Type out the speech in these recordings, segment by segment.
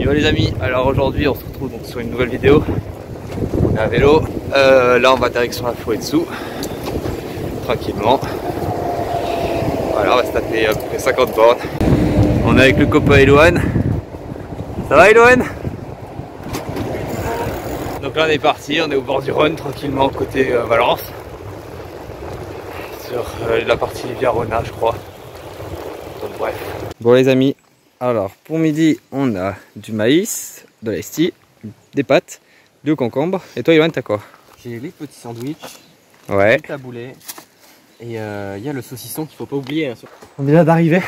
Yo les amis, alors aujourd'hui on se retrouve donc sur une nouvelle vidéo. On est à vélo, là on va direction la forêt dessous, tranquillement. Voilà, on va se taper à peu près 50 bornes. On est avec le copain Eloane. Ça va Eloane? Donc là on est parti, on est au bord du Rhône tranquillement côté Valence. Sur la partie Viarona je crois. Donc bref. Bon les amis, alors pour midi on a du maïs, de l'esti, des pâtes, du concombre. Et toi Eloane t'as quoi? J'ai les petits sandwichs, Ouais. du taboulé et il y a le saucisson qu'il faut pas oublier. On vient d'arriver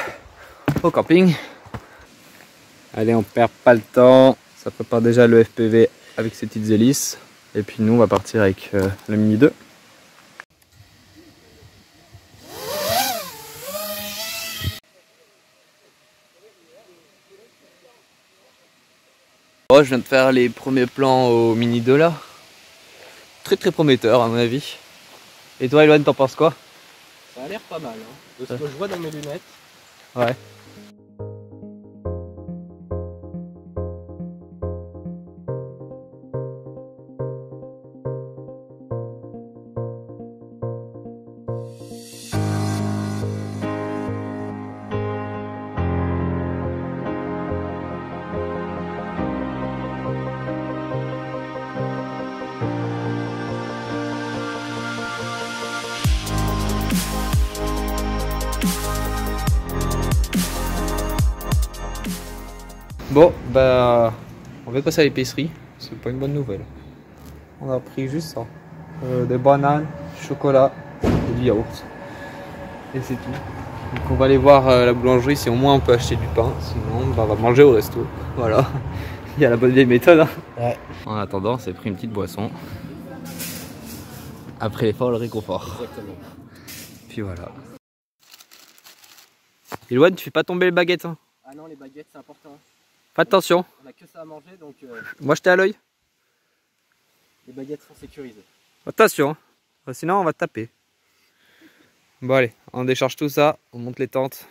au camping. Allez, on perd pas le temps. Ça prépare déjà le FPV avec ses petites hélices. Et puis nous, on va partir avec le Mini 2. Oh, je viens de faire les premiers plans au Mini 2 là. Très prometteur à mon avis. Et toi, Eloane, t'en penses quoi? Ça a l'air pas mal, hein, de ce que je vois dans mes lunettes. Ouais. Bon, bah, on va passer à l'épicerie. C'est pas une bonne nouvelle. On a pris juste ça. Des bananes, du chocolat et du yaourt. Et c'est tout. Donc on va aller voir la boulangerie si au moins on peut acheter du pain. Sinon, bah, on va manger au resto. Voilà. Il y a la bonne vieille méthode. Hein. Ouais. En attendant, on s'est pris une petite boisson. Après l'effort, le réconfort. Exactement. Puis voilà. Eloane, tu fais pas tomber les baguettes. Hein. Ah non, les baguettes c'est important. Fais attention. On a que ça à manger donc Moi j'étais à l'œil. les baguettes sont sécurisées. Attention, sinon on va te taper. Bon allez, on décharge tout ça, on monte les tentes.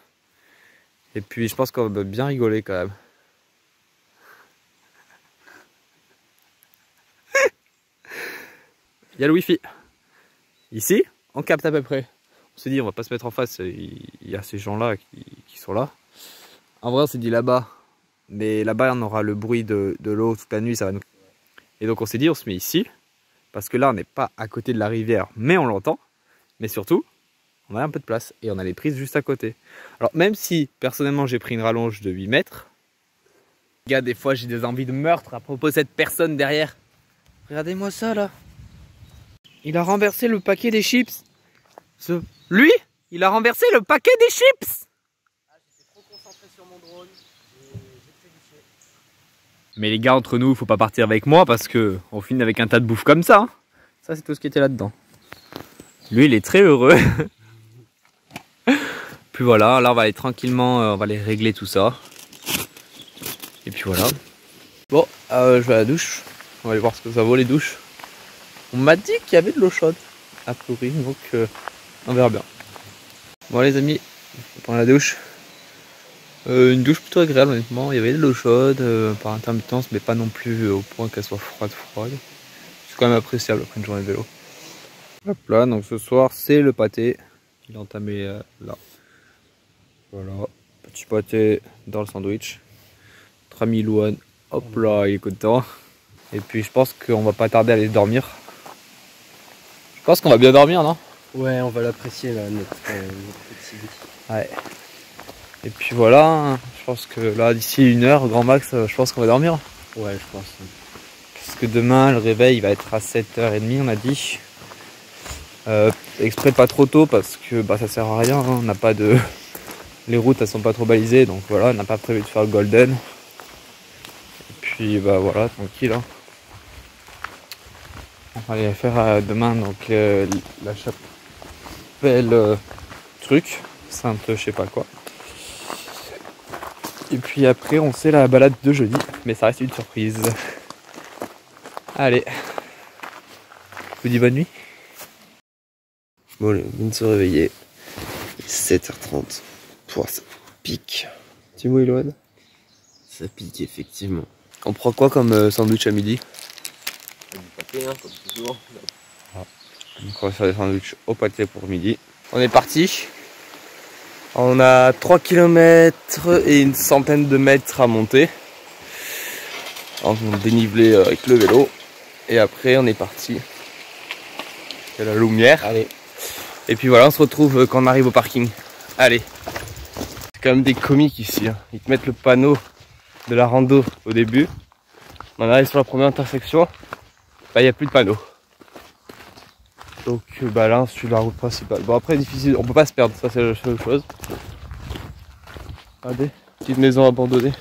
Et puis je pense qu'on va bien rigoler quand même. Il y a le wifi. Ici, on capte à peu près. On s'est dit on va pas se mettre en face, il y a ces gens là qui sont là. En vrai on s'est dit là-bas. Mais là-bas on aura le bruit de l'eau toute la nuit, ça va nous... Et donc on s'est dit on se met ici. Parce que là on n'est pas à côté de la rivière, mais on l'entend. Mais surtout, on a un peu de place et on a les prises juste à côté. Alors même si personnellement j'ai pris une rallonge de 8 mètres. Les gars, des fois j'ai des envies de meurtre à propos de cette personne derrière. Regardez-moi ça là. Il a renversé le paquet des chips. Lui, il a renversé le paquet des chips. J'étais trop concentré sur mon drone et j'ai trébuché. Mais les gars, entre nous, faut pas partir avec moi parce que on finit avec un tas de bouffe comme ça. Hein. Ça, c'est tout ce qui était là-dedans. Lui, il est très heureux. Puis voilà, là, on va aller tranquillement, on va aller régler tout ça. Et puis voilà. Bon, je vais à la douche. On va aller voir ce que ça vaut les douches. On m'a dit qu'il y avait de l'eau chaude, a priori, donc on verra bien. Bon, les amis, on prend la douche. Une douche plutôt agréable honnêtement, il y avait de l'eau chaude par intermittence mais pas non plus au point qu'elle soit froide. C'est quand même appréciable après une journée de vélo. Hop là, donc ce soir c'est le pâté, il est entamé là. Voilà, petit pâté dans le sandwich. Notre ami Eloane, hop là, il est content. Et puis je pense qu'on va pas tarder à aller dormir. Je pense qu'on va bien dormir, non? Ouais, on va l'apprécier là, notre petit lit. Ouais. Et puis voilà, je pense que là d'ici 1 heure, grand max, je pense qu'on va dormir. Ouais, je pense. Parce que demain le réveil il va être à 7h30 on a dit. Exprès pas trop tôt parce que bah, ça sert à rien, hein. On n'a pas de... Les routes elles sont pas trop balisées donc voilà, on n'a pas prévu de faire le golden. Et puis bah voilà, tranquille. Hein. On va aller faire demain donc la chapelle truc, sainte je sais pas quoi. Et puis après on sait la balade de jeudi, mais ça reste une surprise. Allez, je vous dis bonne nuit. Bon, allez, on vient de se réveiller. Il est 7h30. Pouah, ça pique. Tu vois, Eloane? Ça pique effectivement. On prend quoi comme sandwich à midi? Du pâté, hein, comme toujours. Donc on va faire des sandwichs au pâté pour midi. On est parti. On a 3 km et une centaine de mètres à monter. On va déniveler avec le vélo. Et après on est parti. Il y a la lumière. Allez. Et puis voilà, on se retrouve quand on arrive au parking. Allez. C'est quand même des comiques ici. Hein. Ils te mettent le panneau de la rando au début. On arrive sur la première intersection. Bah il n'y a plus de panneau. Donc bah là on suit la route principale. Bon après difficile, on peut pas se perdre, ça c'est la seule chose. Regardez, petite maison abandonnée.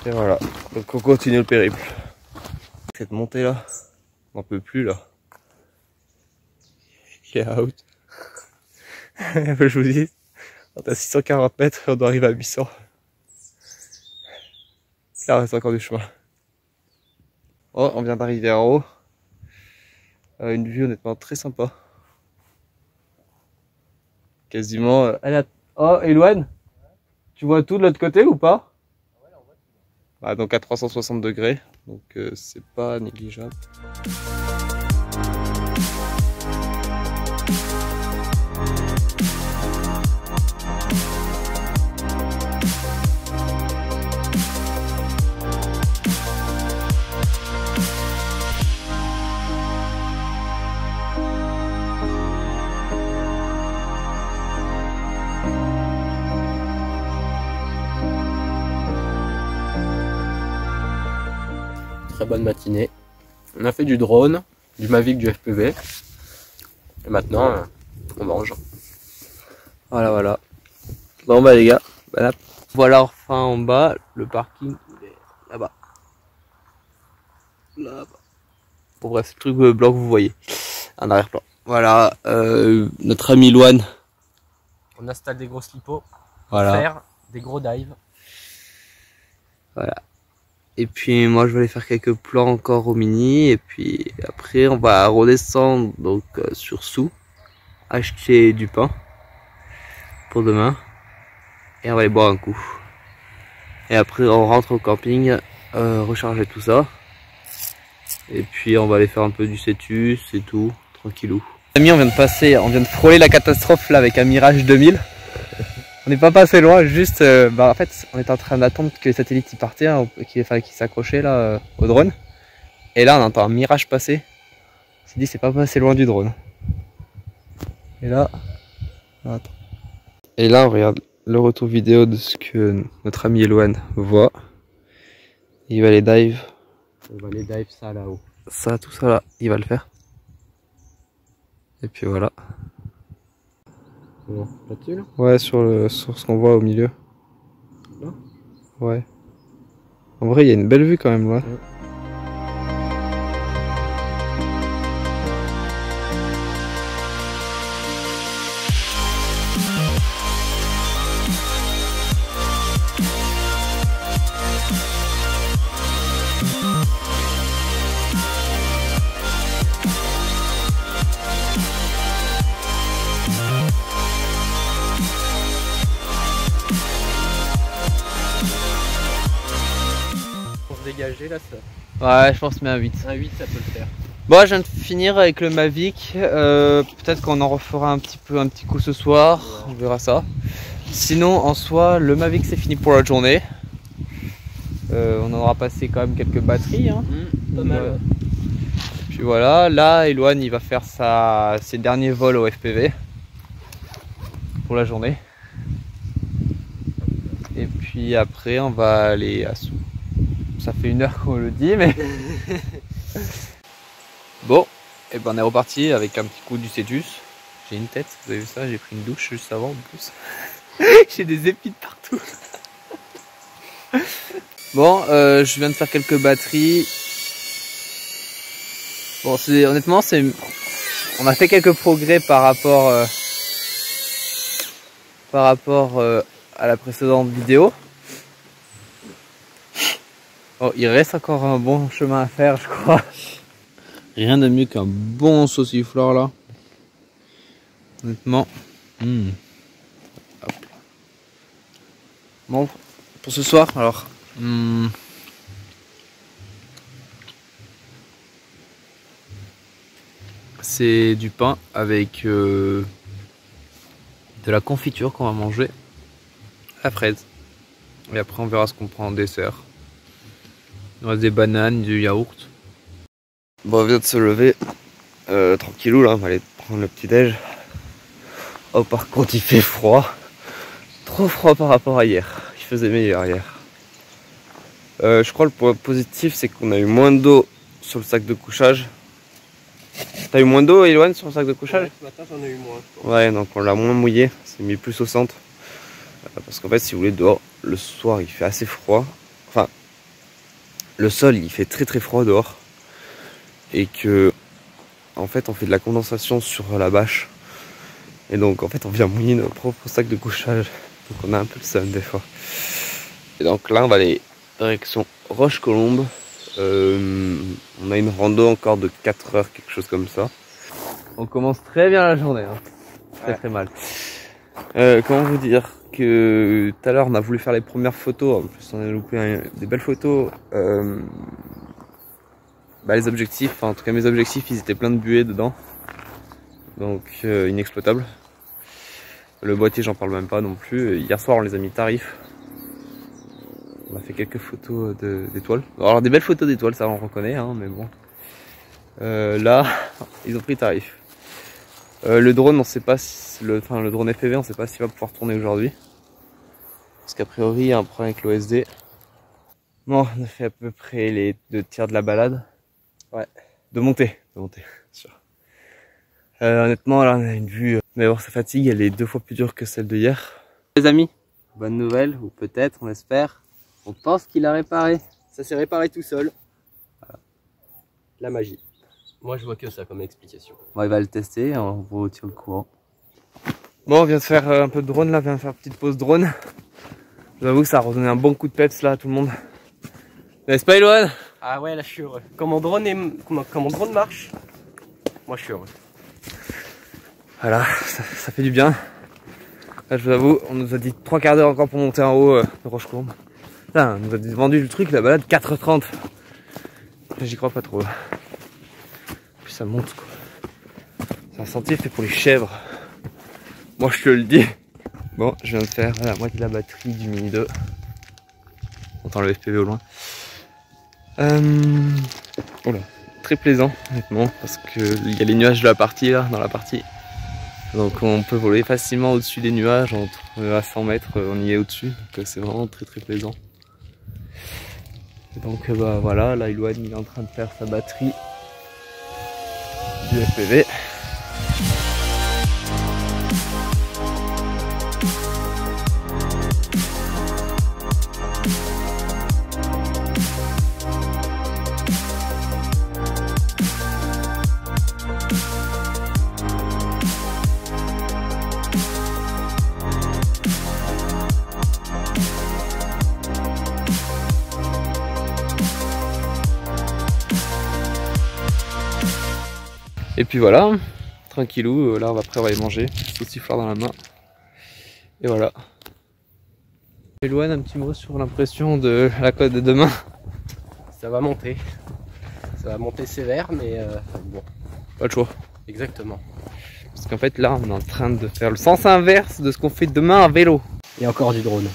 Et voilà, donc on continue le périple. Cette montée là, on n'en peut plus là. Get out. Je vous dis, on est à 640 mètres et on doit arriver à 800. Là il reste encore du chemin. Oh, on vient d'arriver en haut. Une vue honnêtement très sympa. Quasiment. Oh, Eloane, tu vois tout de l'autre côté ou pas? Ouais, on voit tout. Ah, donc à 360 degrés, donc c'est pas négligeable. Très bonne matinée. On a fait du drone, du Mavic, du FPV. Et maintenant, on mange. Voilà, voilà. Bon bah les gars, voilà enfin en bas, le parking il est là-bas. Là-bas. Bon bref, c'est le truc blanc que vous voyez, en arrière-plan. Voilà, notre ami Loane. On installe des gros slipots. Voilà. Faire des gros dives. Voilà. Et puis moi je vais aller faire quelques plans encore au mini. Et puis après on va redescendre donc sur Sous, acheter du pain pour demain. Et on va aller boire un coup. Et après on rentre au camping, recharger tout ça. Et puis on va aller faire un peu du Cetus et tout, tranquillou. Amis, on vient de frôler la catastrophe là avec un Mirage 2000. On n'est pas passé loin, juste en fait on était en train d'attendre que les satellites y partaient, hein, qu'ils s'accrochaient là au drone. Et là on entend un Mirage passer. On s'est dit c'est pas passé loin du drone. Et là, attends. Et là on regarde le retour vidéo de ce que notre ami Eloane voit. Il va aller dive. On va aller dive ça là-haut. Ça, tout ça là, il va le faire. Et puis voilà. Bon, là-dessus là? Ouais, sur ce qu'on voit au milieu. Là? Ouais. En vrai, il y a une belle vue quand même là. Ouais. Dégager là, ça. Ouais, je pense mais un 8. Un 8 ça peut le faire. Bon, je viens de finir avec le Mavic. Peut-être qu'on en refera un petit coup ce soir. Ouais. On verra ça. Sinon, en soi, le Mavic c'est fini pour la journée. On en aura passé quand même quelques batteries. Hein. Pas mal. Puis voilà, là, Eloane il va faire ses derniers vols au FPV pour la journée. Et puis après, on va aller à Sous. Ça fait 1 heure qu'on le dit, mais bon, et ben on est reparti avec un petit coup du Cetus. J'ai une tête, vous avez vu ça, j'ai pris une douche juste avant en plus. J'ai des épines partout. Bon, je viens de faire quelques batteries. Bon, honnêtement, on a fait quelques progrès par rapport à la précédente vidéo. Oh, il reste encore un bon chemin à faire, je crois. Rien de mieux qu'un bon sauciflore là. Honnêtement. Hop. Bon, pour ce soir, alors, c'est du pain avec de la confiture qu'on va manger à la fraise. Et après on verra ce qu'on prend en dessert. Il nous reste des bananes, du yaourt. Bon, on vient de se lever. Tranquillou là, on va aller prendre le petit déj. Oh, par contre il fait froid. Trop froid par rapport à hier. Il faisait meilleur hier. Je crois le point positif c'est qu'on a eu moins d'eau sur le sac de couchage. T'as eu moins d'eau, Eloane, sur le sac de couchage? Ouais, ce matin j'en ai eu moins. Ouais, donc on l'a moins mouillé, c'est mis plus au centre. Parce qu'en fait, si vous voulez, dehors, le soir il fait assez froid. Enfin, le sol il fait très très froid dehors. Et que, en fait, on fait de la condensation sur la bâche. Et donc, en fait, on vient mouiller nos propres sacs de couchage. Donc, on a un peu le seum des fois. Et donc là, on va aller direction Roche-Colombe. On a une rando encore de 4 heures, quelque chose comme ça. On commence très bien la journée, hein. Très très mal. Comment vous dire que tout à l'heure on a voulu faire les premières photos, en plus on a loupé des belles photos. Les objectifs, enfin, en tout cas mes objectifs, ils étaient pleins de buée dedans, donc inexploitables. Le boîtier j'en parle même pas non plus. Hier soir on les a mis tarif. On a fait quelques photos d'étoiles. Alors des belles photos d'étoiles, ça on reconnaît, hein, mais bon. Là, ils ont pris tarif. Le drone, on sait pas si le drone FPV, on sait pas s'il va pouvoir tourner aujourd'hui. Parce qu'a priori, il y a un problème avec l'OSD. Bon, on a fait à peu près les 2 tiers de la balade. Ouais. De montée, sûr. Honnêtement, là, on a une vue. Mais bon, sa fatigue, elle est 2 fois plus dure que celle de hier. Les amis, bonne nouvelle, ou peut-être, on espère. On pense qu'il a réparé. Ça s'est réparé tout seul. Voilà. La magie. Moi je vois que ça comme explication. Bon, il va le tester, on vous tient au courant. Bon, on vient de faire un peu de drone là, on vient de faire une petite pause drone. J'avoue que ça a redonné un bon coup de peps là à tout le monde. N'est-ce pas, Eloane? Ah ouais, là je suis heureux. Quand mon drone marche, moi je suis heureux. Voilà, ça fait du bien. Là, je vous avoue, on nous a dit 3 quarts d'heure encore pour monter en haut de Roche-Colombe. Putain, on nous a vendu le truc, la balade, 4h30. J'y crois pas trop. Puis ça monte quoi. C'est un sentier fait pour les chèvres. Moi je te le dis. Bon, je viens de faire la moitié de la batterie du Mini 2. On entend le FPV au loin. Voilà. Très plaisant honnêtement parce que il y a les nuages de la partie là, dans la partie. Donc on peut voler facilement au-dessus des nuages, à 100 mètres on y est au-dessus. Donc c'est vraiment très très plaisant. Et donc bah voilà, là Eloane il est en train de faire sa batterie du FPV. Et puis voilà, tranquillou, là après on va aller manger, sauciflard dans la main. Et voilà. Eloane, un petit mot sur l'impression de la côte de demain. Ça va monter. Ça va monter sévère, mais bon. Pas le choix. Exactement. Parce qu'en fait là on est en train de faire le sens inverse de ce qu'on fait demain à vélo. Il y a encore du drone.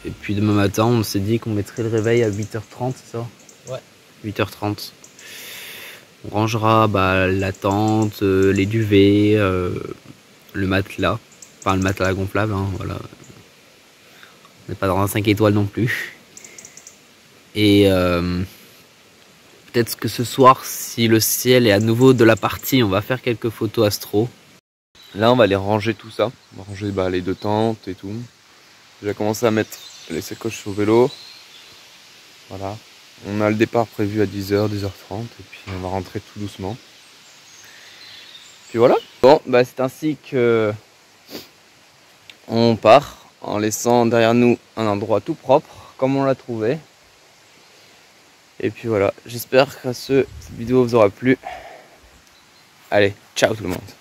Et puis demain matin, on s'est dit qu'on mettrait le réveil à 8h30, c'est ça? Ouais. 8h30. On rangera la tente, les duvets, le matelas. Enfin, le matelas gonflable, hein, voilà. On n'est pas dans un 5 étoiles non plus. Et peut-être que ce soir, si le ciel est à nouveau de la partie, on va faire quelques photos astro. Là on va aller ranger tout ça. On va ranger les 2 tentes et tout. J'ai commencé à mettre les sacoches au vélo. Voilà. On a le départ prévu à 10h, 10h30 et puis on va rentrer tout doucement. Puis voilà. Bon, bah c'est ainsi que on part en laissant derrière nous un endroit tout propre comme on l'a trouvé. Et puis voilà, j'espère que cette vidéo vous aura plu. Allez, ciao tout le monde.